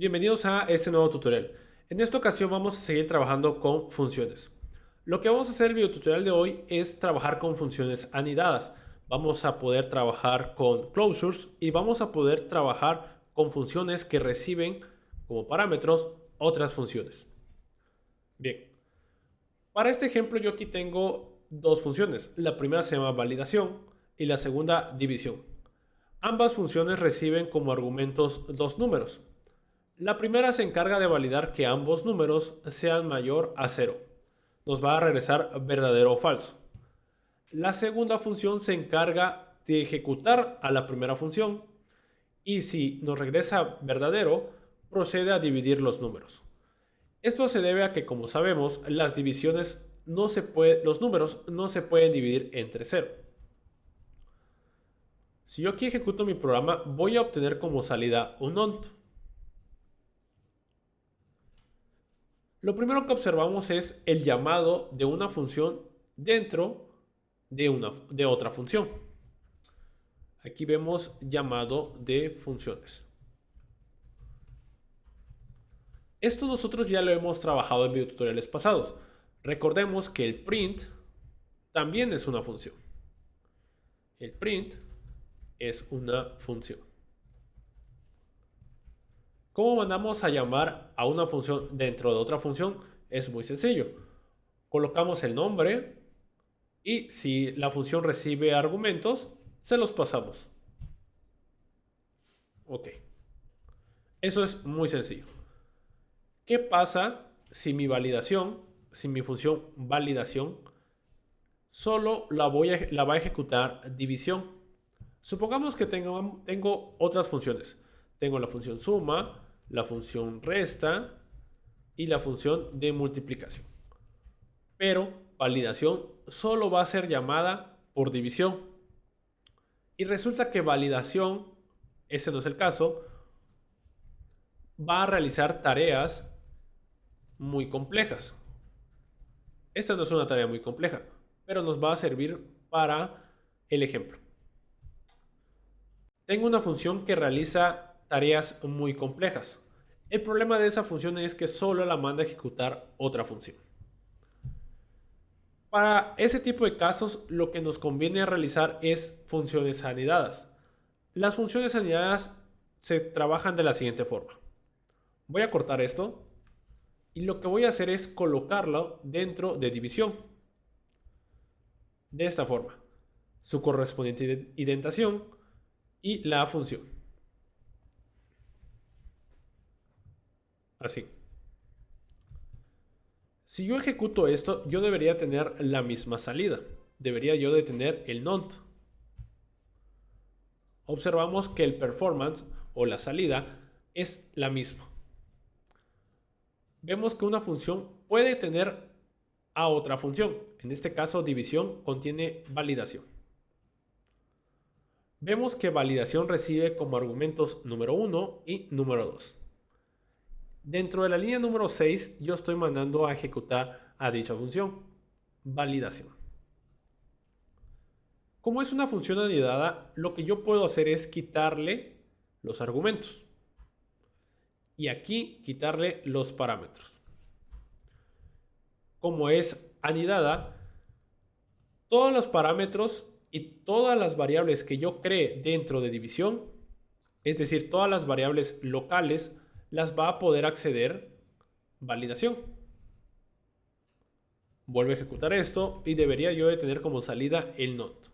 Bienvenidos a este nuevo tutorial. En esta ocasión vamos a seguir trabajando con funciones. Lo que vamos a hacer en el videotutorial de hoy es trabajar con funciones anidadas. Vamos a poder trabajar con closures y vamos a poder trabajar con funciones que reciben como parámetros otras funciones. Bien, para este ejemplo yo aquí tengo dos funciones. La primera se llama validación y la segunda división. Ambas funciones reciben como argumentos dos números. La primera se encarga de validar que ambos números sean mayor a 0. Nos va a regresar verdadero o falso. La segunda función se encarga de ejecutar a la primera función y si nos regresa verdadero, procede a dividir los números. Esto se debe a que, como sabemos, las divisiones los números no se pueden dividir entre 0. Si yo aquí ejecuto mi programa, voy a obtener como salida un ONT. Lo primero que observamos es el llamado de una función dentro de otra función. Aquí vemos llamado de funciones. Esto nosotros ya lo hemos trabajado en videotutoriales pasados. Recordemos que el print también es una función. El print es una función. ¿Cómo mandamos a llamar a una función dentro de otra función? Es muy sencillo. Colocamos el nombre y si la función recibe argumentos, se los pasamos. Ok. Eso es muy sencillo. ¿Qué pasa si mi función validación, solo la va a ejecutar división? Supongamos que tengo otras funciones. Tengo la función suma, la función resta y la función de multiplicación. Pero validación solo va a ser llamada por división. Y resulta que validación, ese no es el caso, va a realizar tareas muy complejas. Esta no es una tarea muy compleja, pero nos va a servir para el ejemplo. Tengo una función que realiza tareas muy complejas. El problema de esa función es que solo la manda a ejecutar otra función. Para ese tipo de casos, lo que nos conviene realizar es funciones anidadas. Las funciones anidadas se trabajan de la siguiente forma. Voy a cortar esto y lo que voy a hacer es colocarlo dentro de división. De esta forma. Su correspondiente indentación y la función. Así. Si yo ejecuto esto, yo debería tener la misma salida. Debería yo de tener el NOT. Observamos que el performance o la salida es la misma. Vemos que una función puede tener a otra función. En este caso, división contiene validación. Vemos que validación recibe como argumentos número 1 y número 2. Dentro de la línea número 6, yo estoy mandando a ejecutar a dicha función, validación. Como es una función anidada, lo que yo puedo hacer es quitarle los argumentos. Y aquí quitarle los parámetros. Como es anidada, todos los parámetros y todas las variables que yo cree dentro de división, es decir, todas las variables locales, las va a poder acceder validación. Vuelvo a ejecutar esto y debería yo de tener como salida el NOT.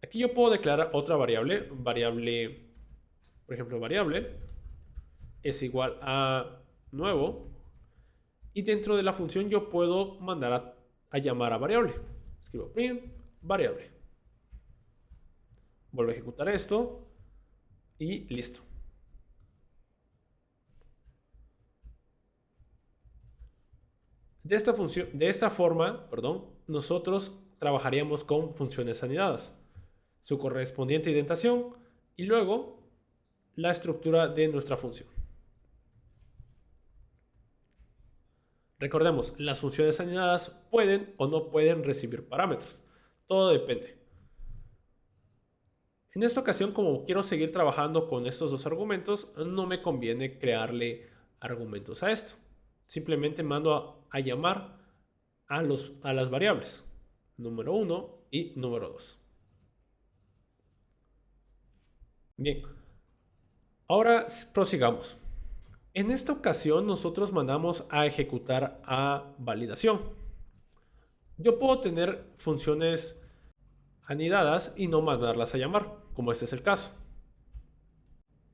Aquí yo puedo declarar otra variable, por ejemplo, variable es igual a nuevo y dentro de la función yo puedo mandar a llamar a variable. Escribo print variable. Vuelvo a ejecutar esto y listo. De esta forma, nosotros trabajaríamos con funciones anidadas, su correspondiente indentación y luego la estructura de nuestra función. Recordemos, las funciones anidadas pueden o no pueden recibir parámetros. Todo depende. En esta ocasión, como quiero seguir trabajando con estos dos argumentos, no me conviene crearle argumentos a esto. Simplemente mando a llamar a las variables número 1 y número 2. Bien, ahora prosigamos. En esta ocasión nosotros mandamos a ejecutar a validación. Yo puedo tener funciones anidadas y no mandarlas a llamar, como este es el caso.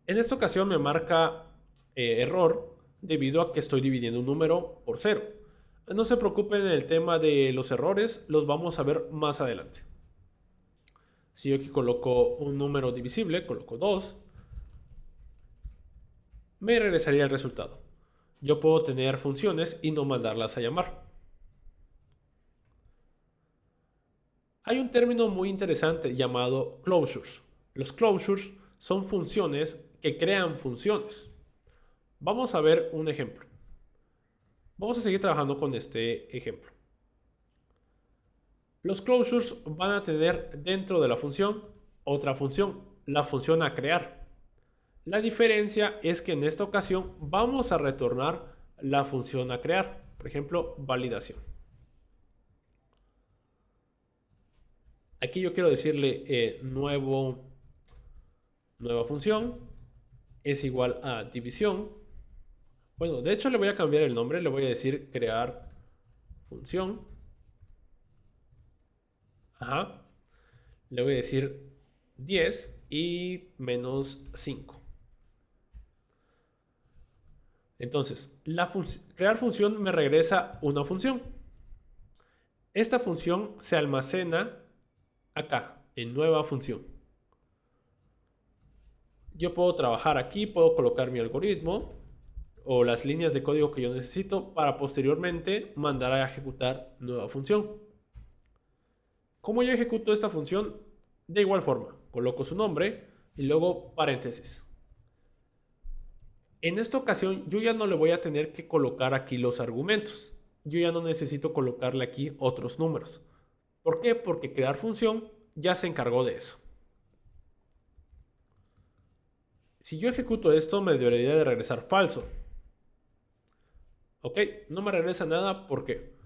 En esta ocasión me marca error debido a que estoy dividiendo un número por 0. No se preocupen, en el tema de los errores los vamos a ver más adelante. Si yo aquí coloco un número divisible, coloco 2, me regresaría el resultado. Yo puedo tener funciones y no mandarlas a llamar. Hay un término muy interesante llamado closures. Los closures son funciones que crean funciones. Vamos a ver un ejemplo. Vamos a seguir trabajando con este ejemplo. Los closures van a tener dentro de la función otra función, la función a crear. La diferencia es que en esta ocasión vamos a retornar la función a crear, por ejemplo, validación. Aquí yo quiero decirle nueva función es igual a división. Bueno, de hecho le voy a cambiar el nombre, le voy a decir crear función. Le voy a decir 10 y menos 5. Entonces, crear función me regresa una función. Esta función se almacena acá, en nueva función. Yo puedo trabajar aquí, puedo colocar mi algoritmo o las líneas de código que yo necesito para posteriormente mandar a ejecutar nueva función. ¿Cómo yo ejecuto esta función? De igual forma, coloco su nombre y luego paréntesis. En esta ocasión yo ya no le voy a tener que colocar aquí los argumentos. Yo ya no necesito colocarle aquí otros números. ¿Por qué? Porque crear función ya se encargó de eso. Si yo ejecuto esto, me debería de regresar falso. Ok, no me regresa nada. ¿Por qué?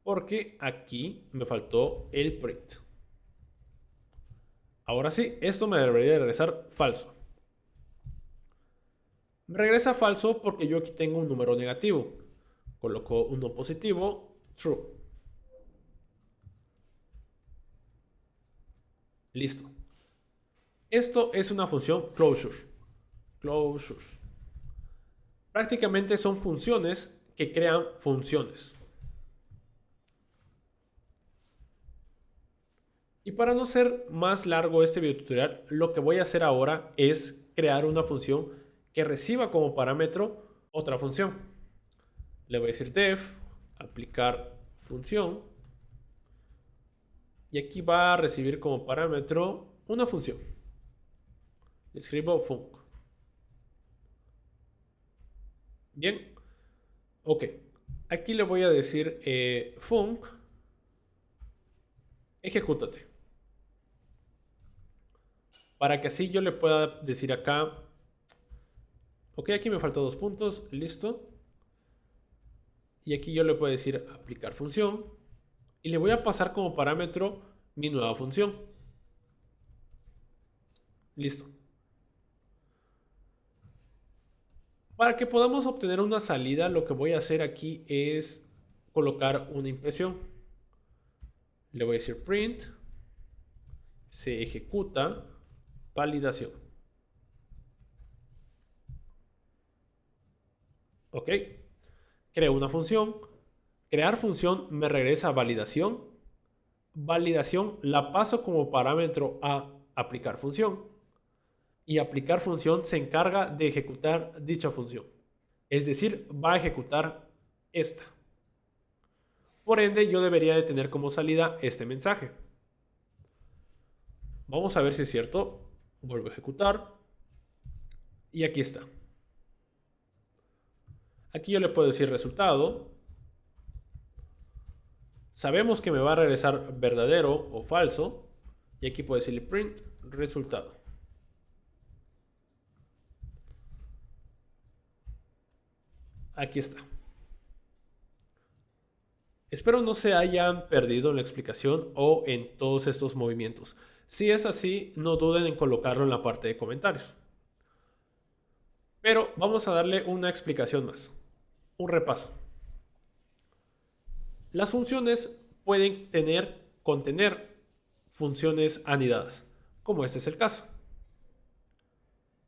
Porque aquí me faltó el print. Ahora sí, esto me debería de regresar falso. Me regresa falso porque yo aquí tengo un número negativo. Coloco uno positivo, true. Listo. Esto es una función closure. Closures. Prácticamente son funciones que crean funciones. Y para no ser más largo este video tutorial, lo que voy a hacer ahora es crear una función que reciba como parámetro otra función. Le voy a decir def, aplicar función. Y aquí va a recibir como parámetro una función. Le escribo func. Bien. Ok. Aquí le voy a decir func, ejecútate. Para que así yo le pueda decir acá, ok, aquí me faltan 2 puntos, listo. Y aquí yo le puedo decir aplicar función. Y le voy a pasar como parámetro mi nueva función. Listo. Para que podamos obtener una salida, lo que voy a hacer aquí es colocar una impresión. Le voy a decir print, se ejecuta, validación. Ok. Creo una función. Crear función me regresa validación. Validación la paso como parámetro a aplicar función. Y aplicar función se encarga de ejecutar dicha función. Es decir, va a ejecutar esta. Por ende, yo debería de tener como salida este mensaje. Vamos a ver si es cierto. Vuelvo a ejecutar. Y aquí está. Aquí yo le puedo decir resultado. Sabemos que me va a regresar verdadero o falso. Y aquí puedo decirle print. resultado. Aquí está. Espero no se hayan perdido en la explicación o en todos estos movimientos. Si es así, no duden en colocarlo en la parte de comentarios. Pero vamos a darle una explicación más. Un repaso. Las funciones pueden contener funciones anidadas, como este es el caso.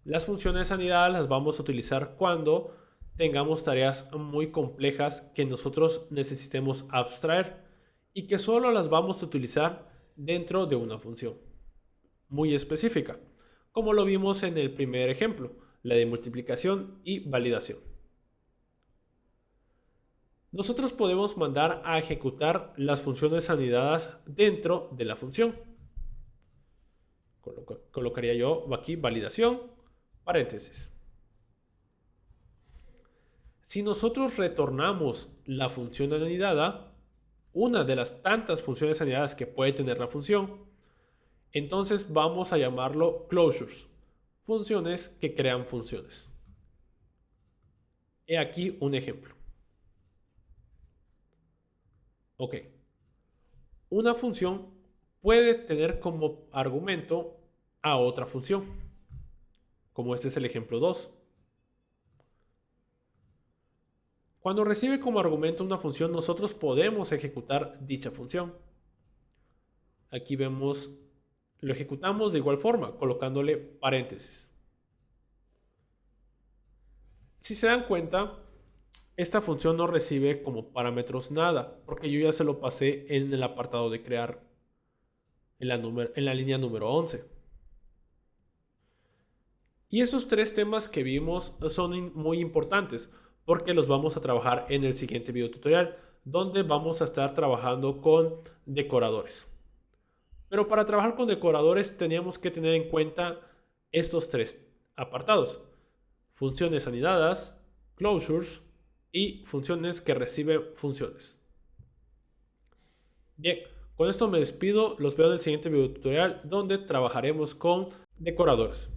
Las funciones anidadas las vamos a utilizar cuando tengamos tareas muy complejas que nosotros necesitemos abstraer y que solo las vamos a utilizar dentro de una función muy específica, como lo vimos en el primer ejemplo, la de multiplicación y validación. Nosotros podemos mandar a ejecutar las funciones anidadas dentro de la función. Colocaría yo aquí validación, paréntesis. Si nosotros retornamos la función anidada, una de las tantas funciones anidadas que puede tener la función, entonces vamos a llamarlo closures, funciones que crean funciones. He aquí un ejemplo. Ok. Una función puede tener como argumento a otra función, como este es el ejemplo 2. Cuando recibe como argumento una función, nosotros podemos ejecutar dicha función. Aquí vemos, lo ejecutamos de igual forma, colocándole paréntesis. Si se dan cuenta, esta función no recibe como parámetros nada, porque yo ya se lo pasé en el apartado de crear, en la línea número 11. Y esos tres temas que vimos son muy importantes, porque los vamos a trabajar en el siguiente video tutorial, donde vamos a estar trabajando con decoradores. Pero para trabajar con decoradores teníamos que tener en cuenta estos tres apartados: funciones anidadas, closures y funciones que reciben funciones. Bien, con esto me despido, los veo en el siguiente video tutorial donde trabajaremos con decoradores.